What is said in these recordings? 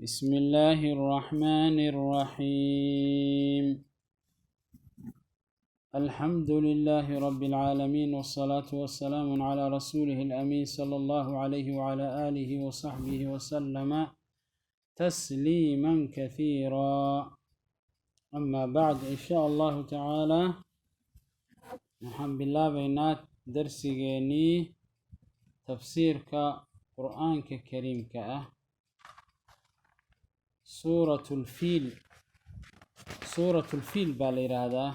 بسم الله الرحمن الرحيم. الحمد لله رب العالمين، والصلاة والسلام على رسوله الأمين صلى الله عليه وعلى آله وصحبه وسلم تسليما كثيرا. أما بعد، إن شاء الله تعالى نحن بالله بينات درسيني تفسير قرآن كريم سورة الفيل بالإرادة.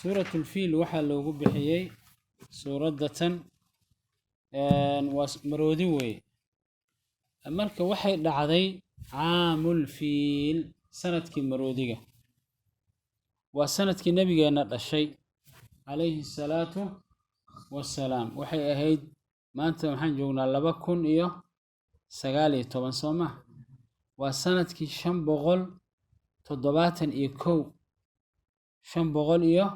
سورة الفيل وحا لوغو بحيي سورة دتن مرودي وي مركا وحي دعدي عام الفيل سنة مرودية وسنة نبينا الشيء عليه الصلاة والسلام. وحي أهيد ما أنت محن جونا لبكن إياه سقالي طبعا صومه وسنة شن بغل تضباطن إيكو شن بغل إياه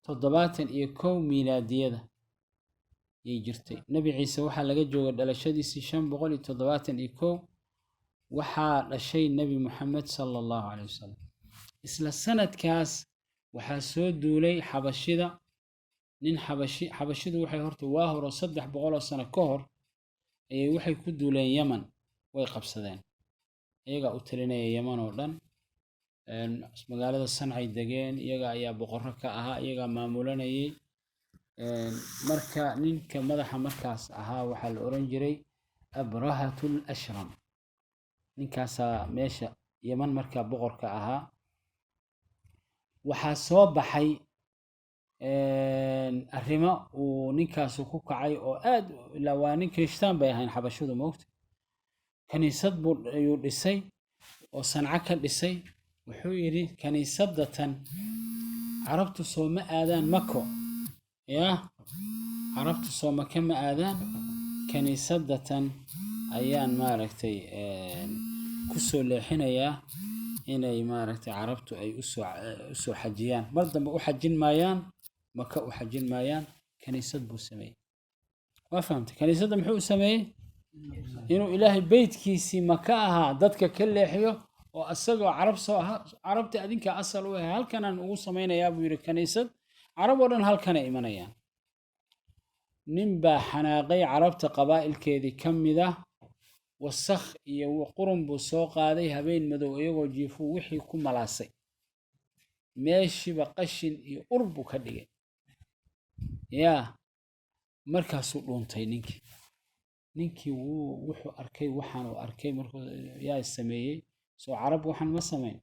تضباطن إيكو ميلادية يجرتي نبي عيسى وحا لقى جوغد على شديسي شن بغل تضباطن إيكو وحا لشي النبي محمد صلى الله عليه وسلم. إسلا السنة كاس وحا سود دولي حبشيدا نين حبشيدا وحي هورتو واهر وصدح بغل السنة كهر أي وحي كدو لين يمن ويقبسدين iyaga u talinaya Yaman oo dhan magaalada Sancay degeen iyaga ayaa boqorro ka ahaa iyaga maamulanayay marka ninka madaxa markaas ahaa waxa la oran jiray Abrahatul Ashram. ninkaas meesha Yaman marka boqorka ahaa waxa soo baxay arrimo uu ninkaas ku kacay oo aad ilaa waa nin Kirishtaan bay ahayn xabashidu moogta kaniisad buu ayuu dhisay oo Sanca ka dhisay wuxuu yiri kaniisadatan carabtu soo ma aadaan Mako carabtu soo ma kama aadaan kaniisadatan ayaan maaragtay ku soo leexinayaa inay maaragtay carabtu ay u soo xajiyaan mar dambe u xajin maayaan Maka u xajin maayaan kaniisad buu sameeyay. waa fahamtay kaniisadda muxuu sameeyay inuu ilaahay beydkiisii Maka ahaa dadka ka leexiyo oo asagoo carab soo ahaa carabta adinka asal u ah halkan aan ugu sameeynayaa buu yiri kaniisad carab oo dhan halkan ay imanayaan. nin baa xanaaqay carabta qabaa'ilkeedii kamid ah wasakh iyo qurun buu soo qaaday habeen madow iyagoo jiifo wixii ku malaasay meeshiiba qashin iyo ur buu ka dhigay markaasuu dhuuntay ninkii wuxuu arkay waxaan uu arkay markuu yaa sameeyay soo carab waxaan ma sameyn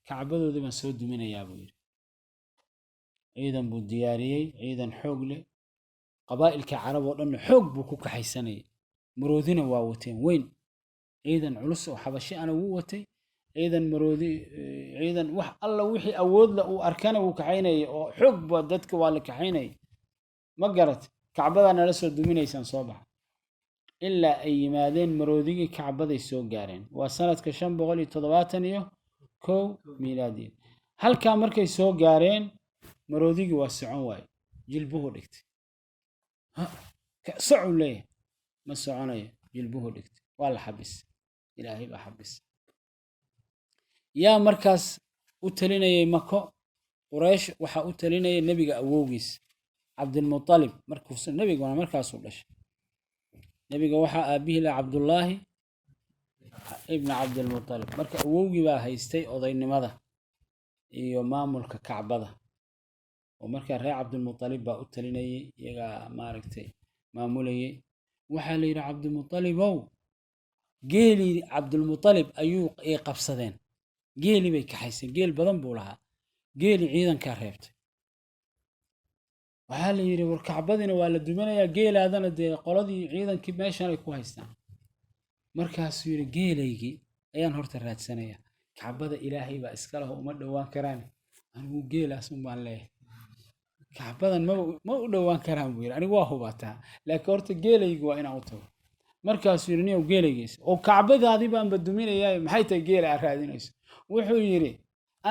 kacbadoodii baan soo duminayaa buu yiri. ciidan buu diyaariyay ciidan xoog leh qabaa'ilka carab oo dhan xoog buu ku kaxaysanay maroodina waa wateen weyn ciidan culus oo xabashi ana wuu watay ciidan maroodi ciidan wax alla wixii awood la uu arkana wuu kaxaynay oo xoog baa dadka waa la kaxaynay ma garat kacbadana la soo duminaysaan soo bax ilaa ay yimaadeen maroodigii kacbaday soo gaareen waa sanadka 571 miilaadi. halka markay soo gaareen maroodigii waa socon waay jilbuhu dhigtay socon leey ma soconayo jilbuhu dhigtay waa la xabis ilaahay baa xabis. yaa markaas u talinayay Mako Quraysh waxa u talinayay nabiga awowgiis Abdul Muttalib markuu nabiga markaas u dhashay nabiga waxa aabihi la Abdullah ibn Abdul Muttalib marka awowgii baa haystay odaynimada iyo maamulka Kacbada oo marka reer Abdul Muttalib baa u talinayay iyaga maaragtay maamulayay waxa la yiri Abdul Muttalib oo geeli Abdul Muttalib ayuu ay qabsadeen geeli bay ka xaysay geel badan buu lahaa geeli ciidanka reebtay waxa la yiri war Kacbadina waa la duminayaa geelaadana de qoladii ciidankii meeshan ay ku haystaan markaas yiri geelaygii ayaan horta raadsanayaa Kacbada ilaahay baa iska leh uma dhawaan karaan anigu geelaas baan leeyahay Kacbadan ma u dhawaan karaan buu yiri anigu waa hubataa laakiin horta geelaygii waa inaan u tago markaas yiri niyow geelaygiis oo Kacbadaadii baan baduminayaa maxay tahay geela aad raadinayso wuxuu yiri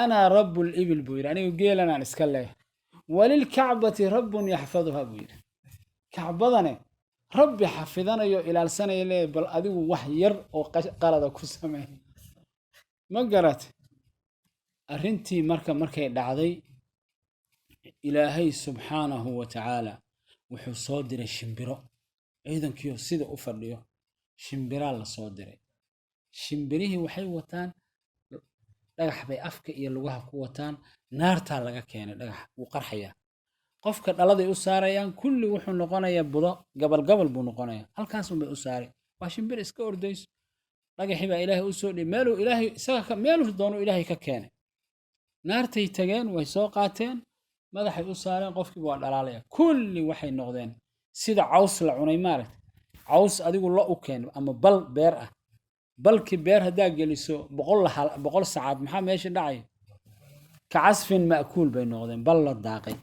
ana rabbul ibil buu yiri anigu geelan aan iska leeyahay وللكعبة رب يحفظها بير كعبضنا rabbi xafidanayo ilaalsanayo leeyahay bal adigu wax yar oo qalada ku sameey ma garat arrintii markay dhacday ilaahay subxaanahu wa tacaala wuxuu soo diray shimbiro ciidankiyo sida u fadhiyo shimbiraa la soo diray shimbirihii waxay wataan dhagax bay afka iyo lugaha ku wataan naartaa laga keenay dhagax wuu qarxayaa qofka dhaladay u saarayaan kulli wuxuu noqonayaa budo gabal buu noqonayaa halkaas bay u saaray waa shimbir iska ordayso dhagaxii baa ilaahay u soo dhiyay meeluu ilaahay isaga meeluu doono ilaahay ka keenay naartay tageen way soo qaateen madaxay u saareen qofkii waa dhalaalaya kulli waxay noqdeen sida caws la cunay maaragtay caws adigu lo u keen ama bal beer ah balki beer hadaa geliso 100 saacad maxaa meesha dhacay ka casfin maakul bay noqdeen bal la daaqay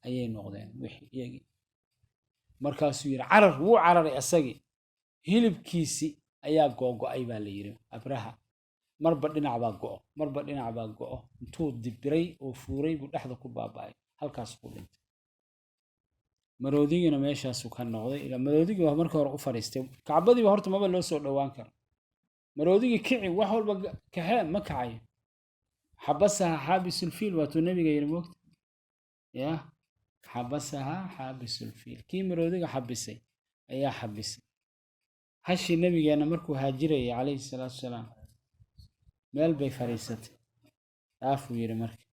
ayay noqdeen wixii iyagi markaasuu yiri carar wuu cararay asagii hilibkiisi ayaa googo'ay baa la yiri abraha marba dhinac baa go'o intuu dibiray oo fuuray buu dhaxda ku baaba'ay halkaas ku dhintay maroodigina meeshaas uu ka noqday ila maroodigii waa markii hore u fariistay kacbadii horta maba loo soo dhawaan karo maroodigii kici wax walba kaxee ma kacay xabasaha xaabisul fiil waatu nabiga yiri moogta ya xabasaha xaabisul fiil kii maroodiga xabisay ayaa xabisay hashi nabigeena markuu haajirayay calayhi salaatu wasalaam meel bay fariisatay aafuu yiri marka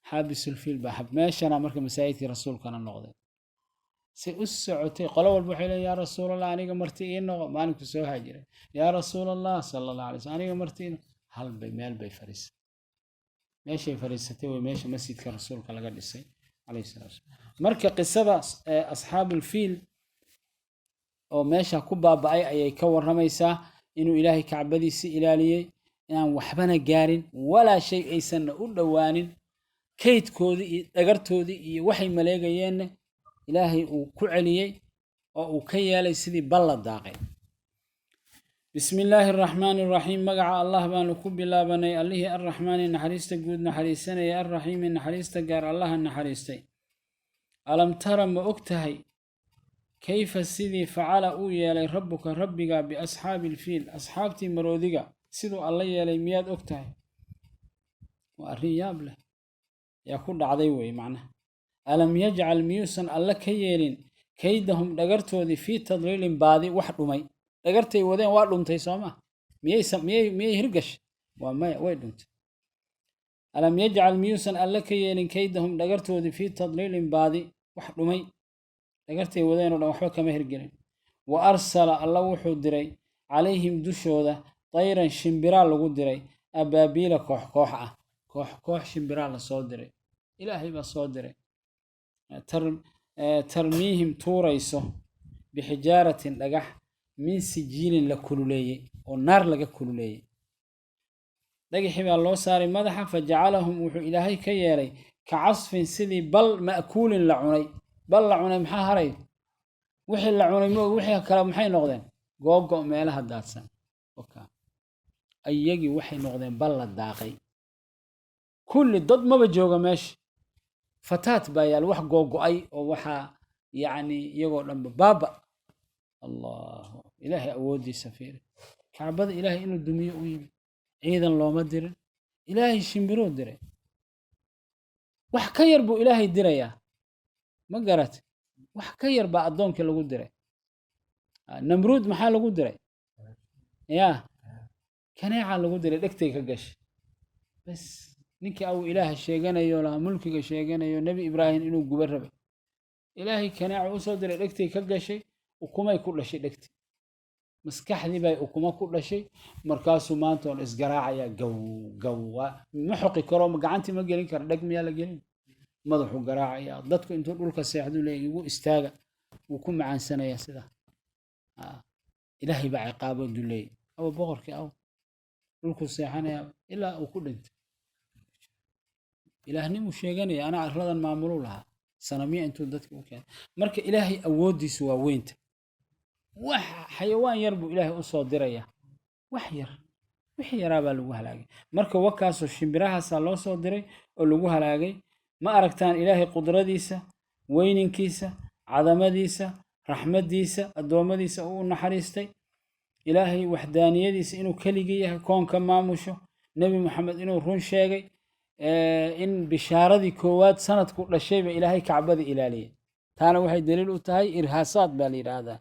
xaabisul fiil baa meeshana marka masaajidkii rasuulkana noqday si u socotay qolo walba waxay leeyahay yaa rasuulallah aniga marti ii noqo maalinku soo haajiray yaa rasuulallah sallallahu alayhi wasallam aniga marti hal bay meel bay fariisatay meeshay fariisatay way meesha masjidka rasuulka laga dhisay calayhi salaatu marka qisada asxaabul fiil oo meesha ku baaba'ay ayay ka waramaysaa inuu ilaahay kacbadiisa ilaaliyay inaan waxbana gaarin walaa shay aysan u dhawaanin kaydkoodii iyo dhagartoodii iyo waxay maleegayeen ilaahay uu ku celiyay oo uu ka yeelay sidii balla daaqay bismillaahi arrahmaani arrahiim magaca allah baanu ku bilaabanay allihii arrahmaani naxariista guud naxariisanaya arrahiimi naxariista gaar allaha naxariistay alam tara ma ogtahay kayfa sidii facala uu yeelay rabbuka rabbiga biasxaabil fiil asxaabtii maroodiga siduu alla yeelay miyaad ogtahay waa arrin yaab leh yaa ku dhacday wey macnaha alam yajcal miyuusan alla ka yeelin kaydahum dhagartoodii fii tadliilin baadi wax dhumay dhagartay wadeen waa dhuntay sooma miyay hirgashay waa maya way dhuntay alam yajcal miyuusan alla ka yeelin kaydahum dhagartoodii fii tadliilin baadi wax dhumay dhagartay wadeen oo dhan waxba kama hirgelin wa arsala alla wuxuu diray calayhim dushooda tayran shimbiraa lagu diray abaabiila koox ah koox shimbiraa la soo diray ilaahay baa soo diray tarmiihim tuurayso bixijaaratin dhagax min sijiilin la kululeeyey oo naar laga kululeeyey dhagaxii baa loo saaray madaxa fajacalahum wuxuu ilaahay ka yeelay ka casfin sidii bal ma'kuulin la cunay bal la cunay maxaa haray wixii la cunay moog wixii kale maxay noqdeen googo meelaha daadsan ayagii waxay noqdeen bal la daaqay kulli dad maba jooga meesha fataat baa yaal wax googo'ay oo waxaa yacni iyagoo dhanba baaba allahu ilaahay awoodiisa fiiri kacbada ilaahay inuu dumiyo u yimi ciidan looma dirin ilaahay shimbiruu diray wax ka yar buu ilaahay dirayaa ma garat wax ka yar baa addoonkii lagu diray namruud maxaa lagu diray yaa kaneecaa lagu diray dhegtay ka gashay bas ninkii au ilaaha sheeganayo laha mulkiga sheeganayo nebi ibraahim inuu guba rabay ilaahay kaneeca u soo diray dhegtay ka gashay ukumay ku dhashay dhegti maskaxdii bay ukuma ku dhashay markaasuu maanta oon isgaraacaya gawwa ma xoqi karo gacantii ma gelin kara dheg miyaa la gelin madaxuu garaacaya dadku intuu dhulka seexduu leeyahay igu istaaga wuu ku macaansanaya sidaa ilaahay baa ciqaabo duleeyay aw boqorkii aw dhulku seexanaya ilaa uu ku dhintay ilaahnimu sheeganaya ana arladan maamulu lahaa sanamiya intuu dadka u keenay marka ilaahay awoodiisu waa weynta wax xayawaan yar buu ilaahay u soo diraya wax yar wixii yaraa baa lagu halaagay marka wakaasoo shimbirahaasaa loo soo diray oo lagu halaagay ma aragtaan ilaahay qudradiisa weyninkiisa cadamadiisa raxmadiisa adoomadiisa uu naxariistay ilaahay waxdaaniyadiisa inuu keligii yahay koonka maamusho nebi maxamed inuu run sheegay in bishaaradii koowaad sanadku dhashayba ilaahay kacbada ilaaliyay taana waxay daliil u tahay irhaasaad baa la yidhaahdaa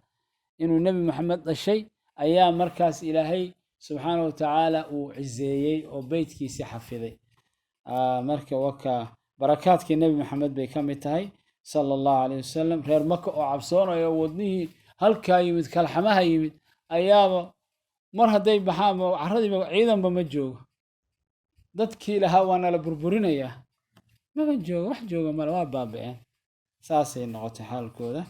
inuu nebi maxamed dhashay ayaa markaas ilaahay subxaana wa tacaala uu cizeeyey oo beytkiisii xafiday marka waka barakaadkii nebi maxamed bay ka mid tahay sala allahu calayh wasalam reer maka oo cabsoonayo wadnihii halkaa yimid kalxamaha yimid ayaaba mar hadday baxaanba caradiiba ciidanba ma joogo dadkii lahaa waa nala burburinayaa maba joogo wax jooga male waa baaba'een saasay noqotay xaalkooda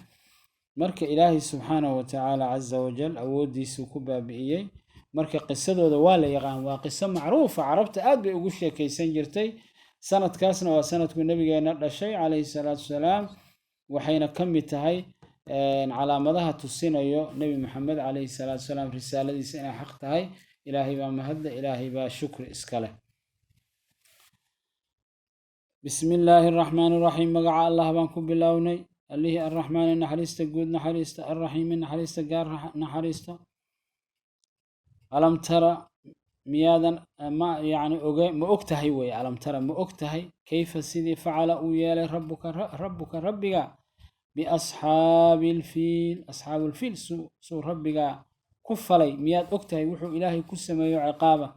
marka ilaahay subxaanahu wa tacaala caza wajal awooddiisuu ku baabi'iyey marka qisadooda waa la yaqaan waa qiso macruufa carabta aad bay ugu sheekaysan jirtay sanadkaasna waa sanadku nabigeena dhashay calayhi salaatu wasalaam waxayna ka mid tahay calaamadaha tusinayo nebi maxamed calayhi salaatu wasalaam risaaladiisa inay xaq tahay ilaahay baa mahadda ilaahay baa shukri iska leh bismi illaahi araxmaani iraxiim magaca allah baan ku bilownay allihii arraxmaani naxariista guud naxariista arraxiimi naxariista gaar naxariista alam tara miyaadan yani ma og tahay weye alam tara ma og tahay kayfa sidii facala uu yeelay rabbuka rabbiga biasxaabi ilfiil asxaabu lfiil suu rabbigaa ku falay miyaad og tahay wuxuu ilaahay ku sameeyo ciqaaba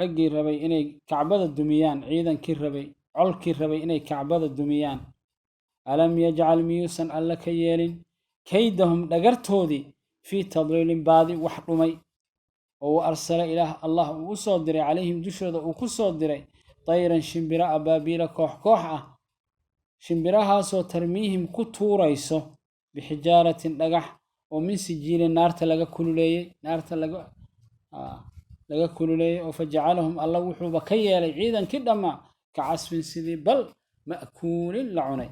raggii rabay inay kacbada dumiyaan ciidankii rabay colkii rabay inay kacbada dumiyaan alam yajcal miyuusan alla ka yeelin kaydahum dhagartoodii fii tadliilin baadi wax dhumay oo u arsala ilaah allah uu u soo diray calayhim dushooda uu ku soo diray tayran shimbiro abaabiila koox koox ah shimbirahaasoo tarmiihim ku tuurayso bixijaaratin dhagax oo min sijiilin naarta laga kululeeyey laga kululeeyey oo fajacalahum alla wuxuuba ka yeelay ciidankii dhammaa ka casfin sidii bal ma'kuulin la cunay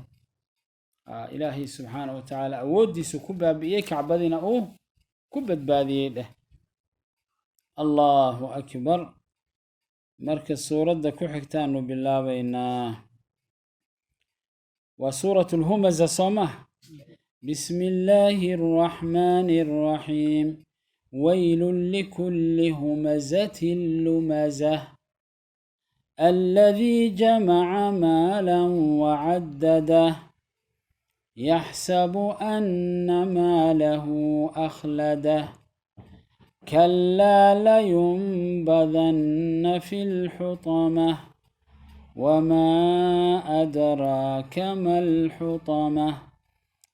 ilaahay subxaana wa tacaala awooddiisu ku baabi'iyey kacbadiina uu ku badbaadiyey dheh allahu akbar marka suuradda ku xigtaanu bilaabaynaa waa suuratu lhumaza soo mah bismi illaahi arraxmaani arraxiim waylun likulli humazatin lumazah alladii jamaca maalan wacaddadah yaxsabu anna maalahu akhladah كلا لينبذن في الحطمة وما أدراك ما الحطمة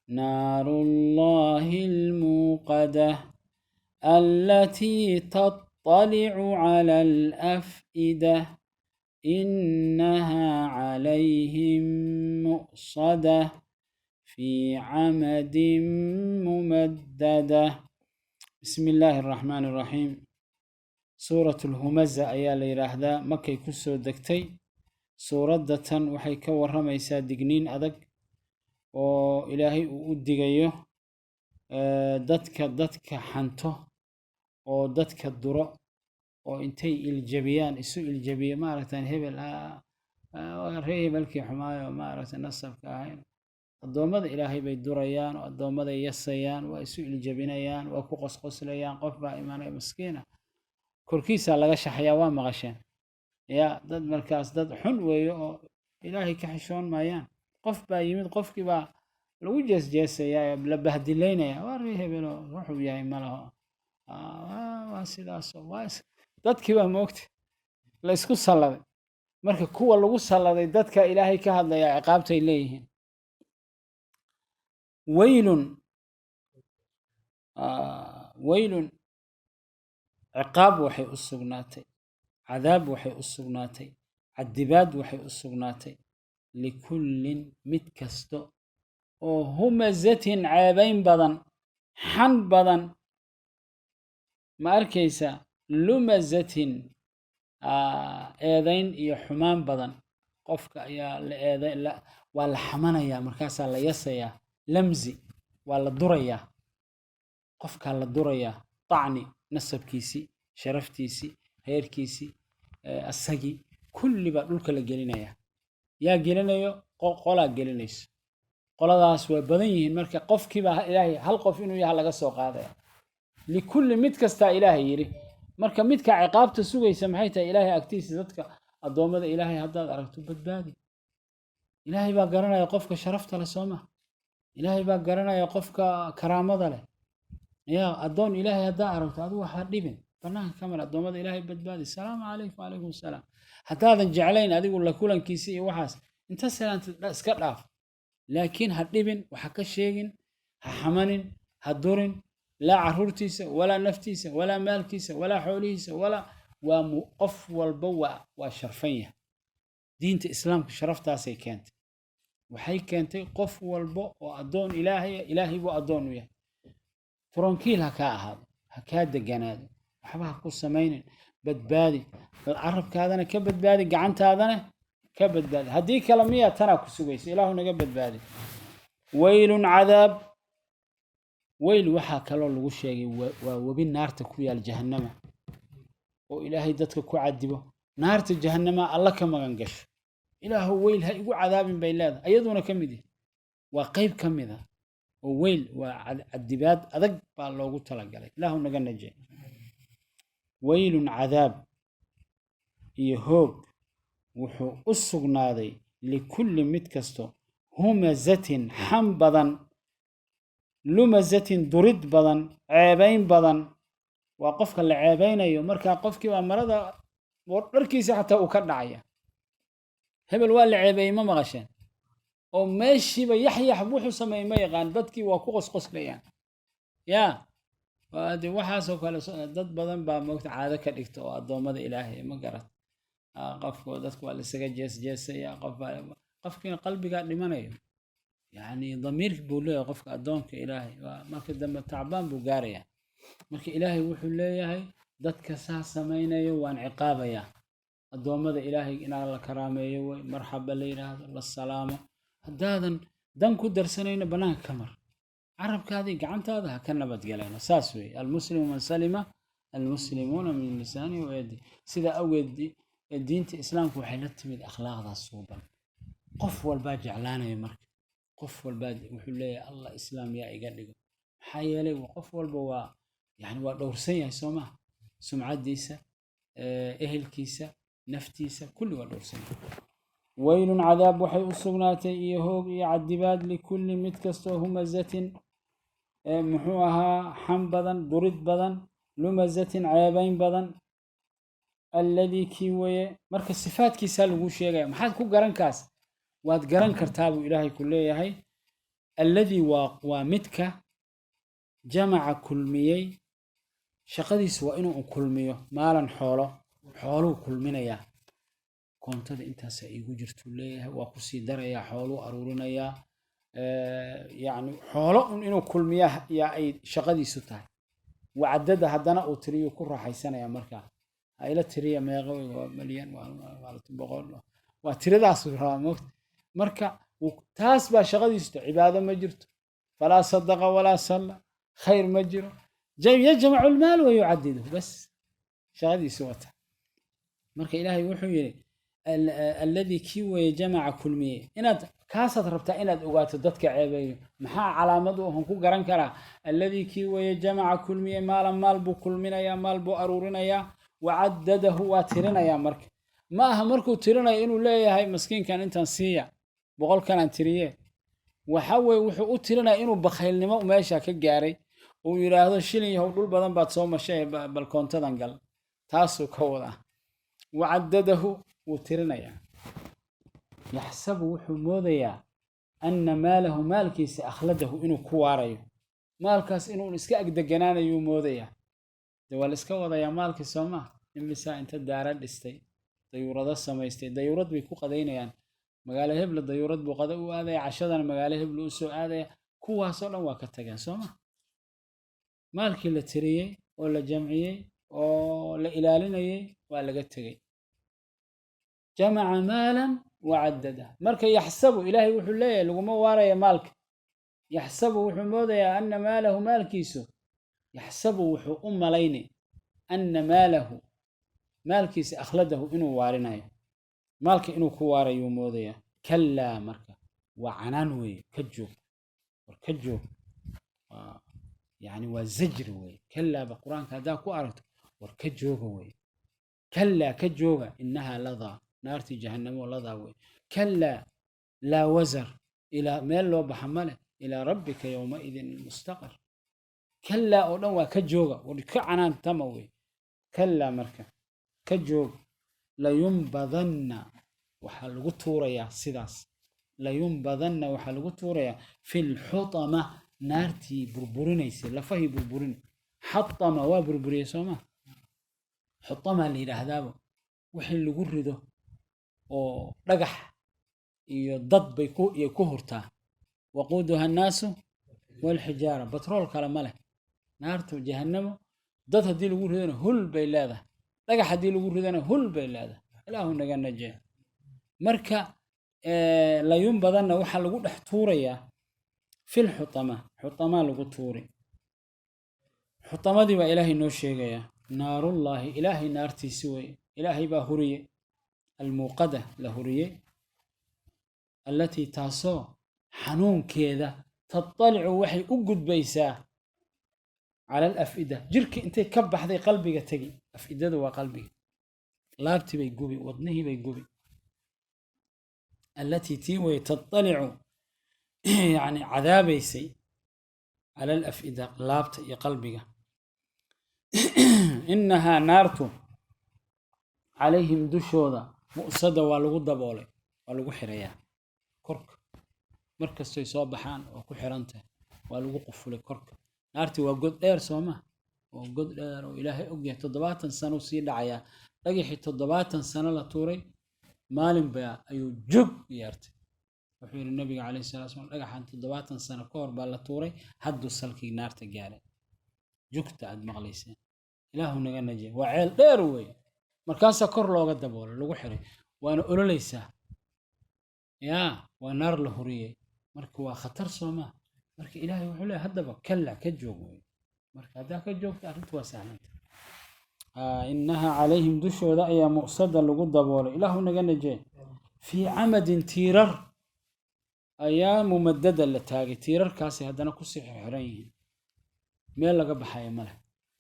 نار الله الموقدة التي تطلع على الأفئدة إنها عليهم مؤصدة في عمد ممددة بسم الله الرحمن الرحيم سورة الهمزة أيا ليراهدا مكي كسو دكتي سورة دتن وحي كور رميسا دقنين أدق وإلهي أدقيه دتك حنته ودتك الدراء وإنتي الجبيان إسو الجبية ما رتان هبل هبل كي حماية وما رتان نصف كاهين addoommada ilaahay bay durayaan oo addoommada yasayaan waa isu iljabinayaan waa ku qosqoslayaan qof baa imaanaya maskiina korkiisa laga shaxayaa waa maqasheen yaa dad markaas dad xun weeyo oo ilaahay ka xishoon maayaan qof baa yimid qofkii baa lagu jeesjeesayaa la bahdilaynaya waa ree hebelo wuxuu yahay malaho waa sidaas dadkii baa moogta la isku salladay marka kuwa lagu salladay dadka ilaahay ka hadlaya ciqaabtay leeyihiin waylun ciqaab waxay u sugnaatay cadaab waxay u sugnaatay cadibaad waxay u sugnaatay likullin mid kasta oo humazatin ceebayn badan xan badan ma arkaysa lumazatin eedayn iyo xumaan badan qofka ayaa waa la xamanayaa markaasaa la yasayaa lamzi waa la durayaa qofkaa la durayaa طacni nasabkiisii sharaftiisii heerkiisii asagii kulli baa dhulka la gelinayaa yaa gelinayo qolaa gelinayso qoladaas way badan yihiin marka qofkiiba ilaahay hal qof inuu yahay laga soo qaadaya likulli mid kasta ilaahay yiri marka midka ciqaabta sugaysa maxay tahay ilaahay agtiisa dadka adoomada ilaahay haddaad aragto badbaadi ilaahay baa garanaya qofka sharafta leh sooma ilaahay baa garanaya qofka karaamada leh yaa adoon ilaahay haddaa aragto adigu waxaa dhibin banaanka kamar adoomada ilaahay badbaadi salaamu calaykum wacalaykum asalaam haddaadan jeclayn adigu la kulankiisa iyo waxaas inta salaanta iska dhaaf laakiin ha dhibin waxa ka sheegin ha xamanin ha durin laa caruurtiisa walaa naftiisa walaa maalkiisa walaa xoolihiisa walaa waa qof walba waa sharfan yahay diinta islaamka sharaftaasay keentay waxay keentay qof walba oo adoon ilaahay buu adoon u yahay ترونكيل هكا هذا هكا دجناد وحبها قصة مين بدبادي العرب كهذا كبدبادي قعنت هذا كبدبادي هدي كلامية تناكو سويس إله نجبد بادي ويل عذاب ويل وحى كلو الوشيء وبين نار تكوي الجهنم وإلهي دتك كو عذبه نار الجهنم الله كما غنقش إله ويل هاي عذاب بين هذا أيضنا كمدي وقيب كمذا وويل والدباد أدق بالله تلقى لك لا هو نجي ويل عذاب يهوب وحو السقنادي لكل متكستو همزة حنبضا لمزة درد بدن عيبين بدن وقفك العيبين يوم مركا قفك ومرضى وركيس حتى وكدعيا هبل والي عيبين ما مغشان oo meeshiiba yaxyax wuxuu sameeyay ma yaqaan dadkii waa ku qosqoslayaan yaa waadi waxaas oo kale dad badan baa moogta caado ka dhigta oo adoomada ilaahay ma garat qofku dadku waa la isaga jeesaya qofkina qalbiga dhimanayo yani damiirka buu leeyahay qofka adoonka ilaahay marka dambe tacbaan buu gaaraya marka ilaahay wuxuu leeyahay dadka saa sameeynaya waan ciqaabaya adoomada ilaahay in la karaameeyo way marxaba leeyahay la salaamo هذا دنك درسنين بناك كمر عرب كذي قعنت هذا كنا بتقلنا ساسوي المسلم من سلم المسلمون من لسانه ويدي سيدا أودي الدين الإسلام وحلت من أخلاق ذا الصوبة قف والباجي علانة يمرك قف والباجي وحلي الله إسلام يا إيجادي حي لي وقف والبوا يعني ودورسية سمع سمعة ديسة أهل كيسة نفتيسة كل ودورسية ويل عذاب وحي السجنات يهوب يعذباد لكل متكستو همزة محوها حنبضا ضرد بدن لمزة عيبين بدن الذي كيوي مركز صفات كيسال وشيغا محاد كو غران كاس واد غران كرتابو الهي كليه هي الذي ومتك جمع كلميي شقديس وانو كلميو مالا حولو كلمينيا كونتد انتاس ايغو جرتو ليه وا كسي دريا خولو ارورينيا يعني خولو انو كلميا يا اي شقديسو تاع وعدد هدنا او تريو ku raaxaysanaya marka ayla tiriya meeqo milyan waa boqol waa tiradaas raamo marka taas ba shaqadiisto cibaado ma jirto fala sadaqa wala salla khayr ma jiro yajma'u al-mal wa yu'addidu bas shaqadiisu wata marka ilaahay wuxuu yiri الذي كيو جمع كل مية إن كاسة ربطة إن أوقات ضدك عيبين محا علامته هم كو قرن كرا الذي كيو جمع كل مية مال بو كل منا يا مال بو أرورنا يا وعدده واترنا يا مرك ما همركو ترنا إنه لا هاي مسكين كان أنت نسيا بقول كان تريه وحوي وحو ترنا إنه بخيل نما وماشى كجاري ويرى هذا الشيء يهودول بدن بتصوم شيء بالكونت دنقل تاسو كولا وعدده وترنيا يحسب وحموديا أن ماله مالكيس أخلده إنه كواريو مالكاس إنه نسكا أقدقنانا يوموديا دوال اسكا وضيا مالكي سوما إمسا انت دارد استي ديورد السمايستي ديورد بيكو قدينا يعني مقالة هبل ديورد بو قدو هذا عشدنا مقالة هبل أسو هذا كوا صلا وكتاقان سوما مالكي لتريي ولا جمعيي ولا إلاليني ولا قتاقي جمع مالا وعدده مركا يحسب إلهي وحليه لقما واريا مالك يحسب وحموذيا أن ماله مالكيسو يحسب وحو ليني أن ماله مالكيس أخلده إنو وارنايا مالك إنو كواري وموذيا كلا مركا وعنان وي كجوب وركجوب يعني وزجر وي كلا بقرآن كذا كوارت وركجوب وي كلا كجوبة إنها لظى نارتي جهنم ولظى وي كلا لا وزر إلى ميل لو بحمله إلى ربك يومئذ المستقر كلا أولوا كجوبة وركعنان تموي كلا مركه كجوب لينبذن وحلقو توريا سيداس لينبذن وحلقو توريا في الحطمة نارتي بربرينيس لفهي بربرين حطمة وبربري سوما حطمة اللي هذا وحين لغو ريدو oo dhagax iyo dad bay ku hurtaa waquuduha annaasu wal xijaara batrool kala ma leh naartu jahannamo dad hadii lagu ridana hul bay leedahay dhagax hadii lagu ridana hul bay leedahay ilaahu naga najee marka la yum badanna waxa lagu dhex tuurayaa fil xutama lagu tuuri xutamadii baa ilaahay noo sheegaya naarullaahi ilaahay naartiisi way ilaahay baa huriye الموقدة لهورية التي تاسو حنون كذا تطلع وحي أجد بيسا على الأفئدة جرك أنت كبح ذي قلبي تجي أفئدة ذو قلبي لابتي بيجوبي وضنه بيجوبي التي تيوي تطلع يعني عذابي سي على الأفئدة لابت يا قلبي إنها نارتو عليهم دشودا مؤسدة والغو دبولي والغو حريا كرك مركز سوي صوبحان وكو حرانته والغو قفولي كرك نارتي وقود دير سوما وقود دير وإلهي أقيا تضباطا سنة وسيد عيا لقيحي تضباطا سنة لطوري مالين بيا أيو جب يارتي وحير النبي عليه الصلاة والسلام لقيحان تضباطا سنة كور بالطوري هدو السلكي نارتي جاري جوكت عد مغليسين إلهو نغا نجي وعيل دير وي markaasa kor looga daboolo lagu xiray waana ololeysaa yaa waa naar la huriyay marka waa khatar Soomaa marka ilaahay wuxuu leeyahay hadaba kala ka joog way marka hadaa ka joogto arrintu waa sahlanta innaha calayhim dushooda ayaa muqsada lagu daboolay ilaahu naga najee fi amadin tirar ayaa mumaddada la taagay tirarkaasi hadana ku sii xiran yihiin meel laga baxay male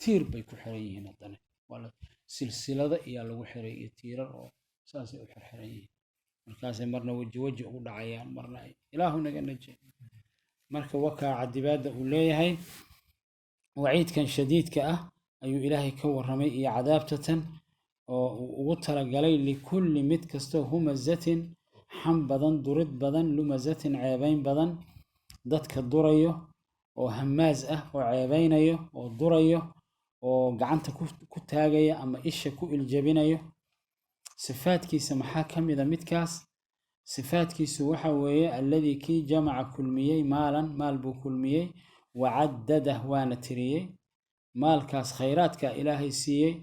tir bay ku xiran yihiin hadana wala silsilada iyo lagu xiray iyo tiirar oo saas ay u xirxiran yihiin markaas marna waji ugu dhacayaan marna ilaahu naga najee marka wakaa cadibaada uu leeyahay waciidkan shadiidka ah ayuu ilaahay ka waramay iyo cadaabtatan oo ugu talagalay likulli mid kasto humazatin xam badan durid badan lumazatin ceebayn badan dadka durayo oo hamaaz ah oo ceebaynayo oo durayo oo gacanta ku taagaya ama isha ku iljabinayo sifaadkiisa maxaa kamida midkaas sifaadkiisu waxa weeye alladii ki jamaca kulmiyay maalan maal buu kulmiyay wacaddadah waana tiriyey maalkaas khayraadka ilaahay siiyey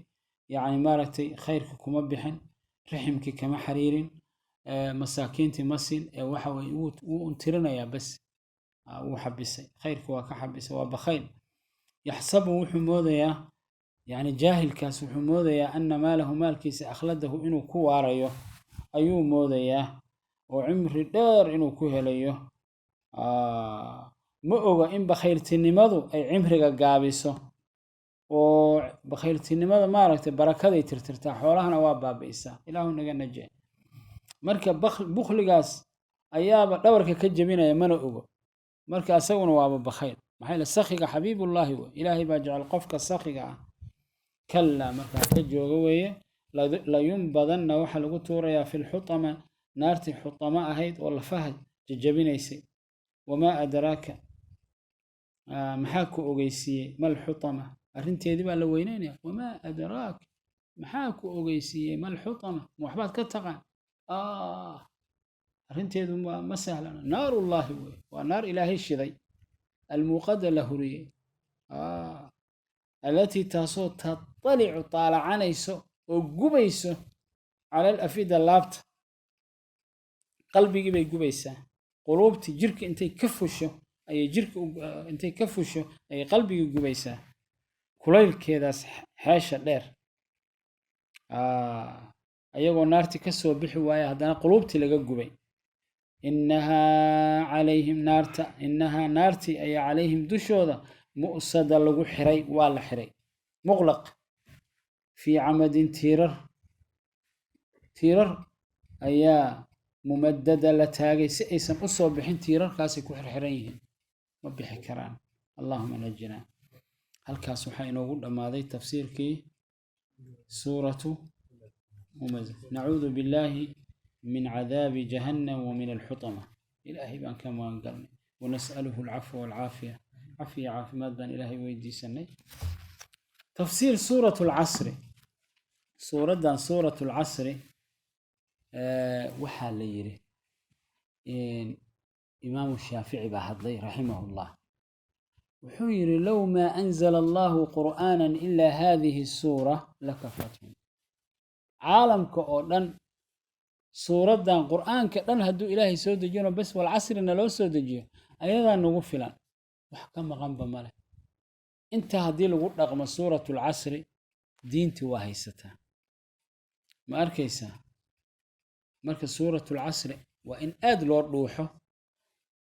yacni maaragtay khayrka kuma bixin riximkii kama xariirin masaakiintii masin waxa weye wuu untirinayaa bas wuu xabisay khayrka waa ka xabisay waa bakhayl يحسب وحموديا يعني جاهل كاس وحموديا أن ماله مال كيس أخلده إنه كواريو أيو موديا وعمر دار إنه كوهليو مؤغا إن بخيرتني ماذو أي عمرك قابسو وبخيرتني ماذو ماركت بركة ترترتاح وراهنا وابا بإسا إلهو نغانا جاي مركب بخلقاس أيابا دورك كجبينا يمنو أغو مركب أساقون وابا بخير محيل السخيق حبيب الله هو إلهي باجعل قفك السخيق كلا مركا كجوغوية لا ينبضن وحل قطوريا في الحطمة نارتي حطمة أهيد والله فهد ججبين يسي وما أدراك محاكو أغيسي ما الحطمة أرنتي يدبع لوينين وما أدراك محاكو أغيسي ما الحطمة محبات كتغان أرنتي يدبع ما سهلا نار الله هو ونار إلهي الشذي الموقدة لهورية التي تصو تطلع طالعانيسو وقبيسو على الأفئدة اللابت قلبي بيقبيسا قلوبتي جرك انتي كفوشو أي جرك انتي كفوشو أي قلبي قبيسا كليل كيداس حاشا دير أيغو نارتي كسو بحوايا هدانا قلوبتي لغا قبي إنها عليهم نارتا إنها نارتي أي عليهم دشودا مؤصدة لغو حري ولا حري مغلق في عمد تيرر أيا ممددة لتاغي سئيسا أصوب بحين تيرر كاسي كحر حريهم وبحي كران اللهم نجنا هل كاسو حين أقول أما هذا تفسير كي سورة ممزة نعوذ بالله من عذاب جهنم ومن الحطمة إلهي بان كما قالنا ونسأله العفو والعافية عافية ماذا إلهي ويدي سنة تفسير سورة العصر سورة العصر وحال ليري إمام الشافعي بعد لي رحمه الله وحير لو ما أنزل الله قرآنا إلا هذه السورة لكفتهم عالم كأولن سورة دان قرآن كأن هدو إلهي سود جينا بس والعصر إن لو سود جيه أيضا نغفلا وحكم غنب ماله انت هدي لو رقم سورة العصر دينتي وهيستها ما أركيسا مركز سورة العصر وإن آد لو روحه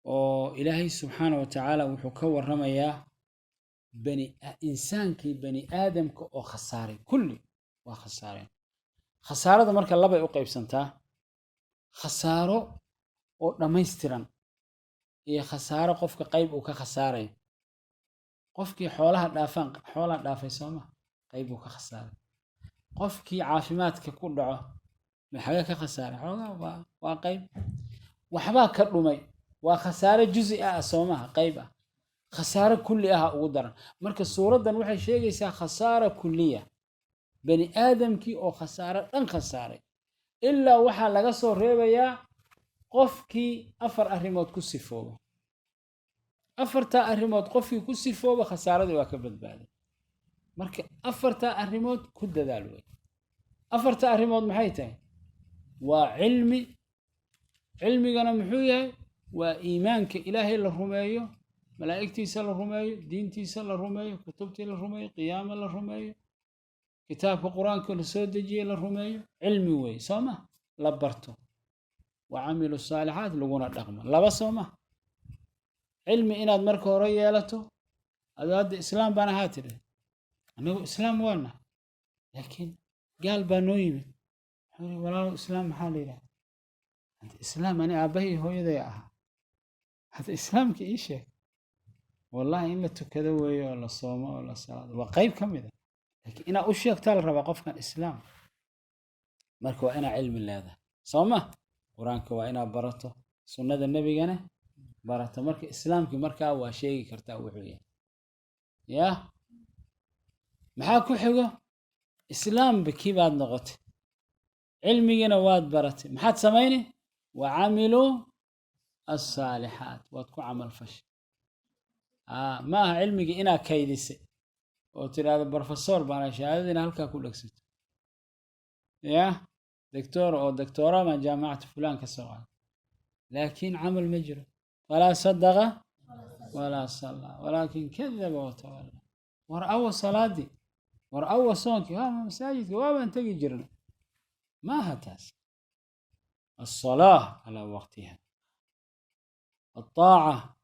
وإلهي سبحانه وتعالى وحكور رميا إنسان كي بني آدم كأو خساري كل وخسارين خسارة مركز الله بيقيب سنتا خسارة أو دميستران هي خسارة قفك قيب وك خسارة قفك حولها دافن سوما قيب وك خسارة قفك عافمات ككل دعوة بحاجة كخسارة حولها وقيب وحبا كرمي وخسارة جزئية سومها قيبة خسارة كلها أقدر مركز صورة دن وحي شيء يسا خسارة كلية بني آدم كي أو خسارة أن خسارة إلا وحا لغا سو ريبيا قفكي أفر أهرموت كسيفوبا أفرتا أهرموت قفكي كسيفوبا خسارة دي واكبت بعد مركز أفرتا أهرموت كد دالوي أفرتا أهرموت محيطين وعلمي كان محوية وإيمانك إلهي للرمية ملائكتي سل الرمية دينتي سل الرمية كتبتي للرمية قيام للرمية كتاب القرآن كل سودجي للرمية علمي وي سوما لبرته وعملوا الصالحات لقونا الرقم لا بس سوما علمي إناد مركو ريالته هذا إسلام بنا هاتره أنه إسلام وانا لكن قال بنويم ولا إسلام حالي لا الإسلام أنا أبيه هو يضيعها هذا إسلام كإيش والله إلا تكذوي ولا صوم ولا صلاة وقيب كم إذا لكن أنا أشياء كتير ربع قف كان إسلام مركو أنا علم الله هذا صومه قرآنك وأنا برته سنة النبي جنا برته مرك إسلام كي مركا وشيء كرتا وحوية يا محاكو حقه إسلام بكي بعد نغط علمي جنا واد برته محد سميني وعملوا الصالحات واتكو عمل فش ما علمي إنا كيدس وترى هذا بروفيسور بانا شهادتنا هلكا كلك ست يا دكتور أو دكتورة من جامعة فلان كسوال لكن عمل مجرم ولا صدق ولا صلى ولكن كذب وتولى ورأوا صلاتي ورأوا صونك مساجد وما انتقي جرنا ما هتاس الصلاة على وقتها الطاعة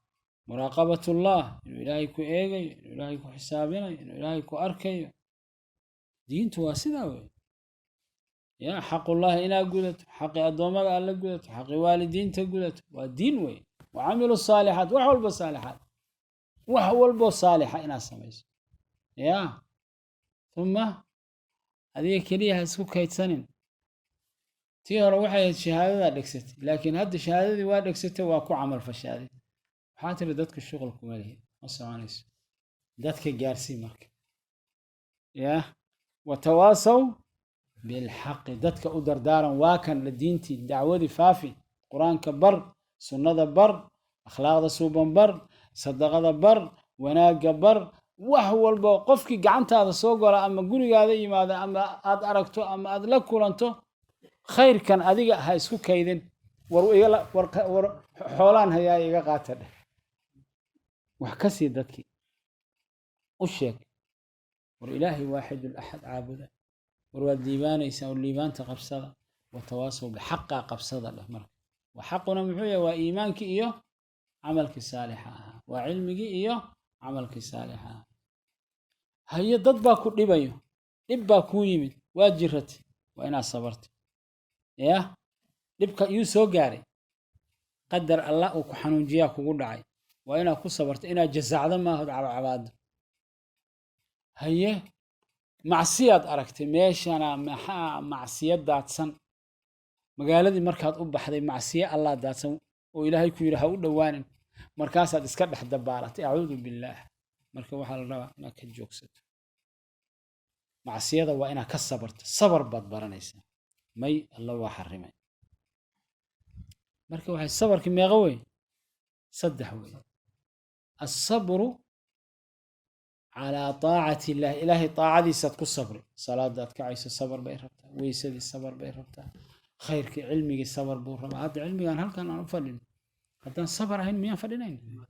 مراقبة الله إنه إلهي كو إيغي إنه إلهي كو حسابنا إنه إلهي كو أركي دين تواسدا يا حق الله إنا قلت حق أدوما الله قلت حق والدين تقولت ودين وي وعملوا الصالحات وحول بالصالحات وحول بالصالحة إنا سميس يا ثم هذه كليها سوك هيتسنين تيهر وحي الشهادة دكست لكن هاد الشهادة دي واد دكست واكو عمل فشادي حاتر دادك الشغل كماليه السوانيس دادك جارسي مارك يا وتواصوا بالحق دادك أدر دارا واكن لدينتي دعوة فافي قرآن كبر سنة بر أخلاق صوبا بر صدقة بر وناق بر وحو البوقفك قعنت هذا السوق ولا أما قولي هذا ماذا أما أد أركتو أما أد لكولانتو خير كان أديك هايسكو كيدين ور حولان هيا إيغا قاتل وحكسي ذاتك أشيك والإلهي واحد الأحد عابده وروا الديبان يساو الليبان تقبصدا وتواصوا بحق قبصدا له مرك وحقنا محوية وإيمانك إيو عملك صالحة وعلمك إيو عملك صالحة هي ضد كل دبيو دبا كو يمد واجرت وإنا صبرت يا دبك يوسو غاري قدر الله وكحنون جيا كوغو دحاي وإنا كو صبرت إنا جزعده ما هد على عباد هي معصيات أركتي ميشانا معصيات داتسن magaaladii markaad u baxday macsiye Allah daadsan oo Ilaahay ku yiraahdo u dhawaanin markaas aad iska dhex dabaalatay a'uudu billaah marka waxa la rabaa inaad ka joogsato macsiyada waa inaad ka sabarto sabar baad baranaysaa may Allah waa xarimay marka waxay sabarki meeqa way saddex way as-sabru ala taa'ati Allah Ilaahay taa'adiisa ku sabri salaadaad ka ayso sabar bay rabtaa weysadii sabar bay rabtaa خيرك علمي صبر بور هذا علمي أنا هل كان أنا فلين حتى صبر هين ميان فلينين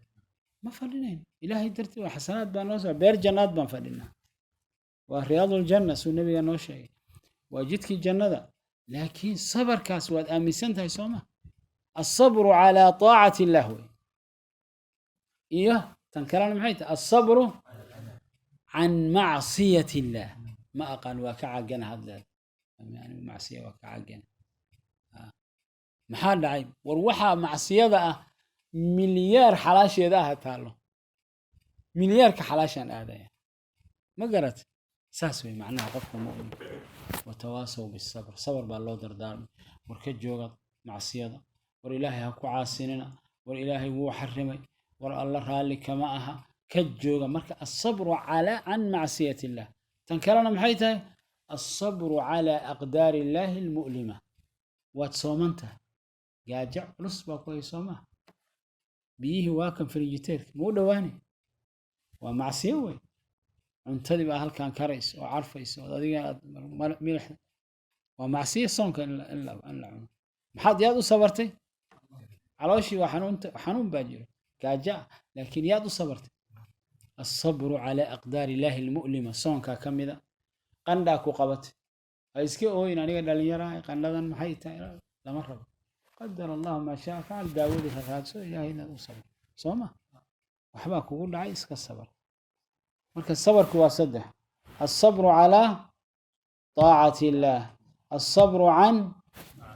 ما فلينين إلهي درتي وحسنات بنوزع بير جنات بن فلينا ورياض الجنة سو النبي أنه شيء وجدك الجنة ده. لكن صبر كاسواد أميسنت هاي سوما الصبر على طاعة الله إيه تنكران محيط الصبر عن معصية الله ما أقل وكع جن هذا يعني معصية وكع جن maxaa dhacay war waxa macsiyada ah milyaar xalaasheeda taalo milyaarka xalaashan aadaya ma garat saas way macnaha qofka mu'min wa tawaasaw bis sabr sabr baa loo dardaarmay war ka jooga macsiyada war ilaahay ha ku caasinina war ilaahay wuu xarimay war Allah raali kama aha ka jooga marka as-sabru ala an ma'siyati Allah tan kalena maxay tahay as-sabru ala aqdari Allah al-mu'lima waad soomantahay جاجع نص باكو يسوما بيه واكن فريجيتير مو دواني ومعصيه وي انتدي بقى هل كان كريس وعارفيس وديga ملح ومعصيه صونك ان محد يادو صبرتي علوشي وحنون باجيرو جاجع لكن يادو صبرتي الصبر على اقدار الله المؤلمه صونك كميدا قنداكو قبت ايسكي اوين انيغا داليرا قنددان maxay tahay lama rabo قدر الله ما شاء فعل داود فخادسو إلهينا وصبر صوما وحبا كقول عايز كالصبر مركز الصبر كواسده الصبر على طاعة الله الصبر عن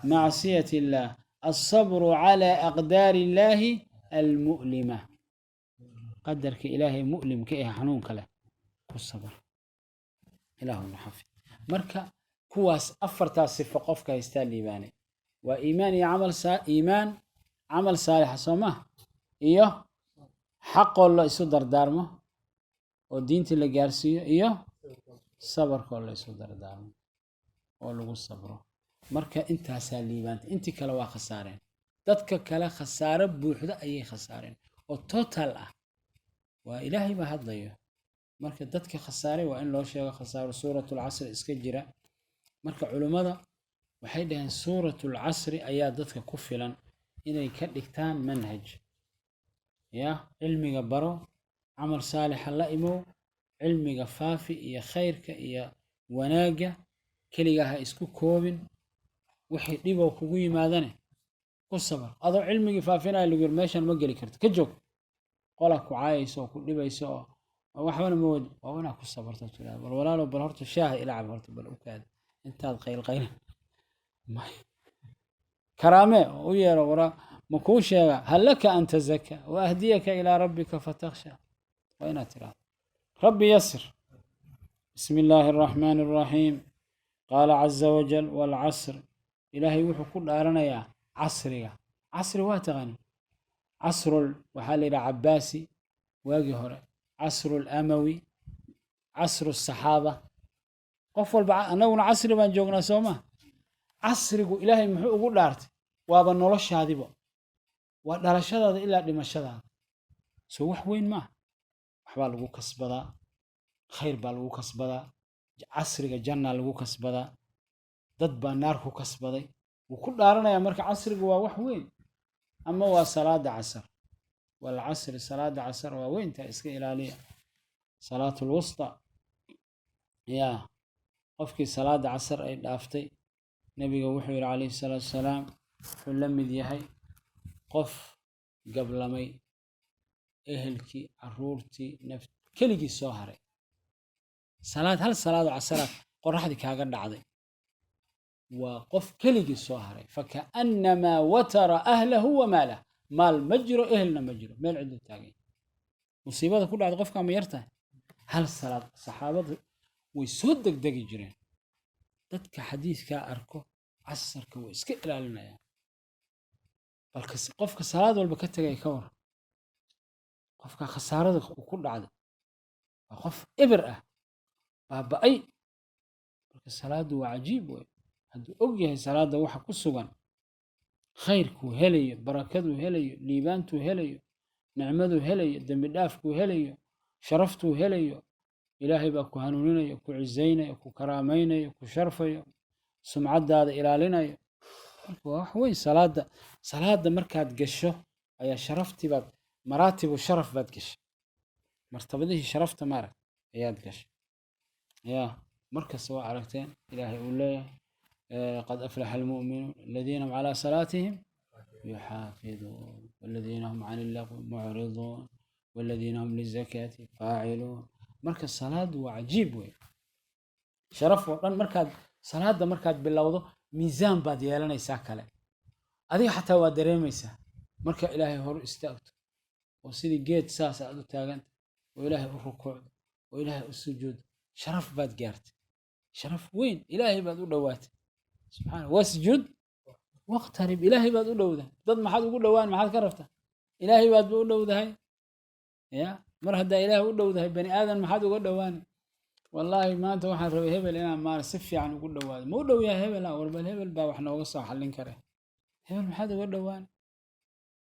معصية الله الصبر على أقدار الله المؤلمة قدرك إلهي مؤلم كإيه حنون كله والصبر إله المحفظ مركز كواس أفرتا صفة قفك يستالي باني وإيمان إيمان عمل صالح سماه إيوه حق الله يصدر دارمه ودين اللي جارسيه إيوه صبر الله يصدر دارمه والله الصبر مركا أنت ساليبان أنت كلا خسارين دتك كلا خسارة بوحدة أي خسارين وتوتال وإلهي ما هضيه مركا دتك خسارة وإن لو شيء خسارة سورة العصر إسكجرة مركا علماء waxay dhaheen suuratul casri ayaa dadka ku filan inay ka dhigtaan manhaj ya cilmiga baro amal saalix la imo cilmiga faafi iyo khayrka iyo wanaaga kaliya ha isku koobin wixii dhibo kugu yimaadane ku sabar adoo cilmiga faafinaay lagu meeshan ma gali karto ka joog qola ku caayayso ku dhibayso waxbana ma wadi waa ina ku sabarto walaalo bal horta shaaha ilaa horta bal u kaad intaad qayl كرامة ويا ورا مكوشة هل لك أن تزكى وأهديك إلى ربك فتخشى وين ترى ربي يسر بسم الله الرحمن الرحيم قال عز وجل والعصر إلهي وحو كل أرنا يا عصر واتغني عصر وحال العباسي واجهر عصر الأموي عصر الصحابة قفل أنا عصر من جوجنا سوما عصرك إلهي محو أقول لارت وابا نولش هذيبا ودرشاد إلا دمشاد سوح وين ما وحبا لغو كسبدا خير با لغو كسبدا عصرك جنة لغو كسبدا ضد با نار كو كسبداي وكل دارنا يا مركا عصرك وا wax weyn ama waa salaada casr wal casr salaada casr waa weynta iska ilaaliya salaatul wusta ya qofkii salaada casr ay dhaaftay nabiga wuxuu yiri kaleey salaatu salaam wuxuu la mid yahay qof gablamay ehelkii caruurtii naf keligii soo haray salaad hal salaad oo casaraad qoraxdii kaaga dhacday waa qof keligii soo haray fakaannamaa watara ahlahu wa maalah maal ma jiro ehelna ma jiro meel ciduu taagay musiibada ku dhacda qofka ma yartahay hal salaad saxaabadu way soo degdegi jireen dadka xadiiskaa arko casarka way iska ilaalinayaan balka qofka salaad walba ka tegay ka war qofka khasaarada ku dhacda waa qof eber ah baaba'ay marka salaadu waa cajiib wey hadduu og yahay salaada waxa ku sugan khayrkuu helayo barakaduu helayo liibaantuu helayo nicmaduu helayo dembi dhaafkuu helayo sharaftuu helayo ilaahay baa ku hanuuninayo ku cizaynayo ku karaamaynayo ku sharfayo sumcadaada ilaalinayo marka waa wax weyn salaada markaad gasho ayaa sharaftiibaad maraatibu sharaf baad gashay martabadihii sharafta maarag ayaad gashay yaa markasta waa aragteen ilaahay uu leeyahay qad aflaxa almu'minuun aladiina hum calaa salaatihim yuxaafiduun waladiina hum cani illagwi mucriduun waladiina hum lizakaati faaciluun marka salaadu waa cajiib wey sharaf oo dhan markaad bilowdo miisaan baad yeelanaysaa kale adiga xataa waa dareemaysaa marka ilaahay hor istaagto oo sidii geed saas aad u taaganta oo ilaahay u rukuucdo oo ilaahay u sujuudo sharaf baad gaartay sharaf weyn ilaahay baad u dhowaatay subxaana wasjud waqtarib ilaahay baad u dhowdahay dad maxaad ugu dhowaan maxaad ka rabtaa ilaahay baad u dhowdahay ya mar haddaa ilaahay u dhowdahay bani aadan maxaad uga dhowaan wallaahi maanta waxaan rabay hebel inaan maara si fiican ugu dhowaado ma u dhow yahay hebel warbal hebel baa wax nooga soo xallin kare hebel maxaad uga dhowaan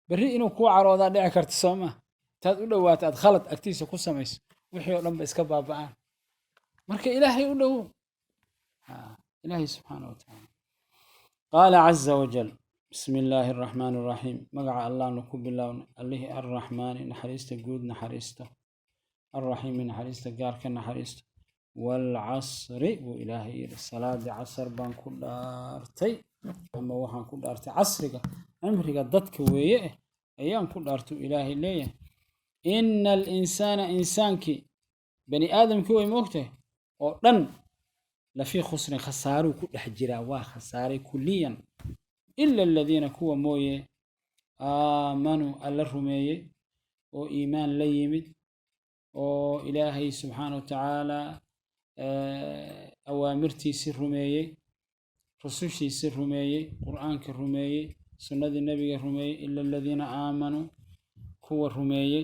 berri inuu kuu caroodaa dhici karta soo maa intaad u dhowaato aad khalad agtiisa ku samayso wixii oo dhan ba iska baaba'aan marka ilaahay u dhowow ilaahay subxaana wa tacaala qaala caza wajal bismi illaahi araxmaani araxiim magaca allahnu ku bilowna allihii arraxmaani naxariista guud naxariista arraxiimi naxariista gaarka naxariista waalcasri buu ilaahay yidhi salaadii casar baan ku dhaartay ama waxaan ku dhaartay casriga cimriga dadka weeye ayaan ku dhaartuu ilaahay leeyahay ina alinsaana insaankii bani aadamkii way moogtahay oo dhan lafii khusrin khasaaruu ku dhex jiraa waa khasaaray kuliyan ila aladiina kuwa mooye aamanuu alla rumeeyey oo iimaan la yimid oo ilaahay subxaana wa tacaala awaamirtiisii rumeeyey rusushiisii rumeeyey qur'aanka rumeeyey sunnadii nebiga rumeeyey ila aladiina aamanuu kuwa rumeeyey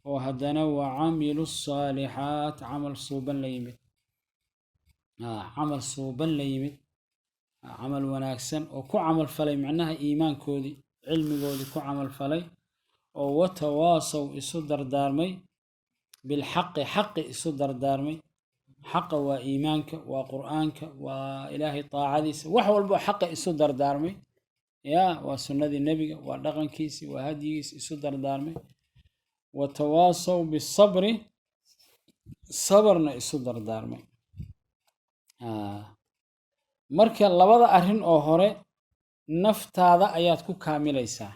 oo haddana wa camilu saalixaat camal suuban la yimid camal suuban la yimid camal wanaagsan oo ku camal falay macnaha iimaankoodii cilmigoodii ku camal falay oo watawaasow isu dardaarmay bilxaqi xaqi isu dardaarmay xaqa waa iimaanka waa qur'aanka waa ilaahay taacadiisa wax walbo xaqa isu dardaarmay yaa waa sunnadii nebiga waa dhaqankiisii waa hadyigiisi isu dardaarmay watawaasow bisabri sabarna isu dardaarmay marka labada arrin oo hore naftaada ayaad ku kaamilaysaa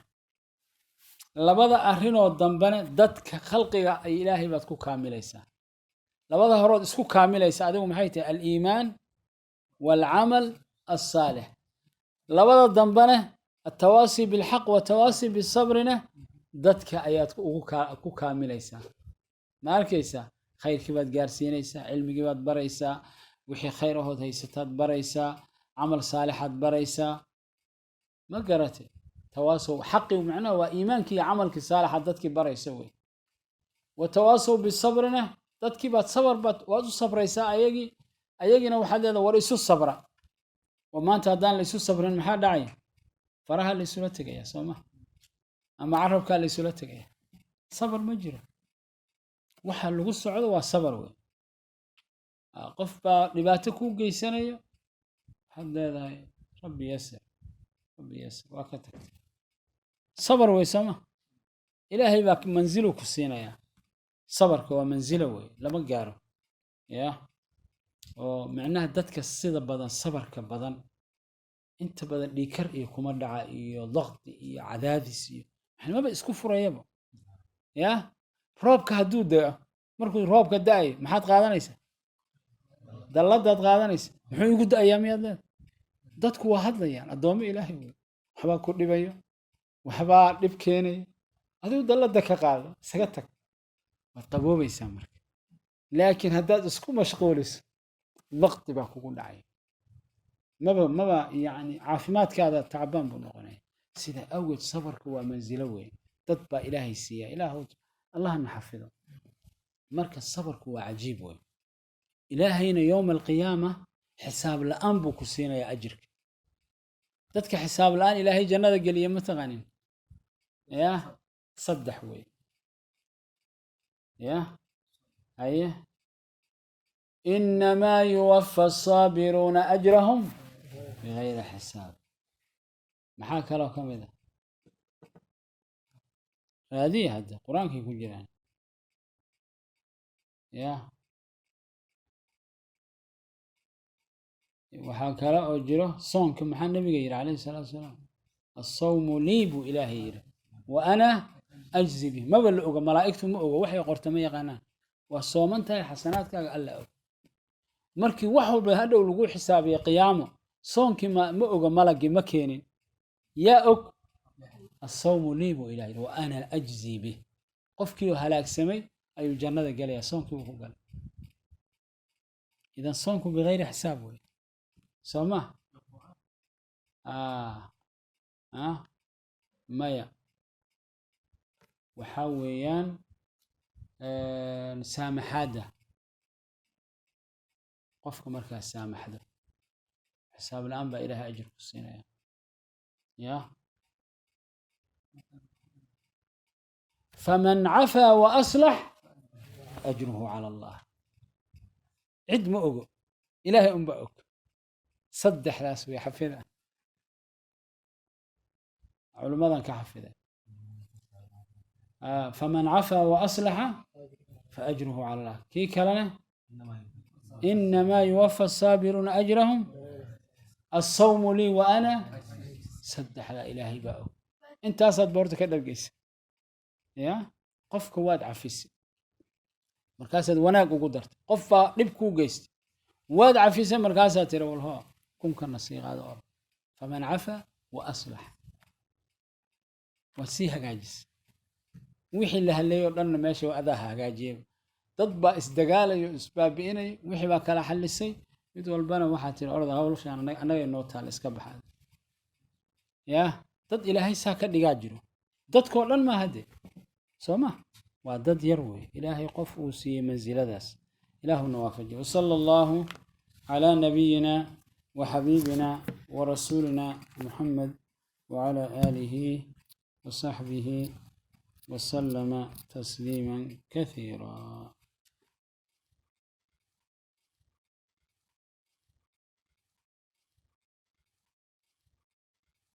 labada arrin oo dambena dadka khalqiga ay ilaahay baad ku kaamilaysaa labada horood isku kaamilaysa adigu maxay tahay aliimaan waalcamal alsaalix labada dambena atawaasi bilxaq watawaasi bisabrina dadka ayaad ku kaamilaysaa ma arkaysaa khayrkii baad gaarsiinaysaa cilmigii baad baraysaa wixii khayr ahood haysataad baraysaa camal saalixaad baraysaa ma garatay tawaasow xaqi macnaha waa iimaankii iyo camalkii saalixa dadkii baraysa wey watawaasow bisabrina dadkii baad waad u sabraysaa ayagiina waxaad leedaha war isu sabra oo maanta haddaan la isu sabrin maxaa dhacaya faraha la isula tegaya soo ma ama carabkaa la isula tegaya sabar ma jiro waxa lagu socdo waa sabar wey qof baa dhibaato kuu geysanayo waxaad leedahay rabbi yasir waa ka tagtay sabar wey soo ma ilaahay baa manzilu ku siinayaa sabarka waa manzilo wey lama gaaro ya oo macnaha dadka sida badan sabarka badan inta badan dhiikar iyo kuma dhaca iyo daqdi iyo cadaadis iyo يعني ما بيسكو فريبه يا روبك هدود ده مركو روبك داي ما حد قادنيسا دلدad qaadanaysa muxuu igu da'ayaa leed dadku waa hadlayaan adoomo ilaahay wey waxbaa ku dhibayo waxbaa dhib keenaya adigu dallada ka qaado isaga tag waad qaboobaysaa marka laakiin haddaad isku mashquuliso waqti baa kugu dhacaya maba yani caafimaadkaada tacbaan buu noqonaya sida awgeed safarka waa manzilo weyn dad baa ilaahay siiya ilaahow allahna xafido marka safarku waa cajiib weyn ilaahayna yowma alqiyaama xisaab la'aan buu ku siinayaa ajirka dadka xisaab la'aan ilaahay jannada geliya ma taqaanin ya saddex wey ya haye inamaa yuwaffa asaabiruuna ajrahum bigayri xisaab maxaa kaloo ka mid a raadiya hadda qur-aankay ku jiraan ya waxaa kale oo jiro soonka maxaa nabiga yidhi calayhi salaatu wasalaam assawmu lii buu ilaahay yidhi wa ana ajzi bih maba la oga malaa'igtu ma oga waxay qorta ma yaqaanaan waa sooman tahay xasanaadkaaga alla og markii wax walba hadhow lagu xisaabiya qiyaamo soonkii ma oga malagii ma keenin yaa og assawmu lii buu ilaah yidhi wa ana ajzi bih qofkii oo halaagsamay ayuu jannada gelayaa soonkii buu ku galay idan soonku bigayri xisaab wey soo ma maya waxaa weeyaan saamaxaadda qofka markaas saamaxdo xisaab la'aan baa ilaahay ajir ku siinaya ya faman cafaa wa aslax ajruhu cala allah cid ma ogo ilaahay unbaa og saddexdaas way xafida culummadan ka xafida faman cafaa wa aslaxa fa ajruhu cala allah kii kalena inamaa yuwafa asaabiruuna ajrahum assawmu lii wa ana saddexdaa ilaahay baa og intaasaad boorta ka dhargeysa ya qofka waad cafisay markaasaad wanaag ugu dartay qof baa dhib kuu geystay waad cafisay markaasaad tiri walho kunkana sii qaado or faman cafaa wa aslax waad sii hagaajisay wixii la hadleeyay oo dhanna meesha adaa hagaajiyay dad baa isdagaalayo isbaabi'inay wixii baa kala xallisay mid walbana waxaa tiri orda hawshaan annaga noo taal iska baxaad ya dad ilaahay saa ka dhigaa jiro dadkoo dhan ma hadde soo ma waa dad yar wey ilaahay qof uu siiyey mansiladaas ilaahuna waafajiy wasala allahu calaa nabiyina وحبيبنا ورسولنا محمد وعلى آله وصحبه وسلم تسليما كثيرا.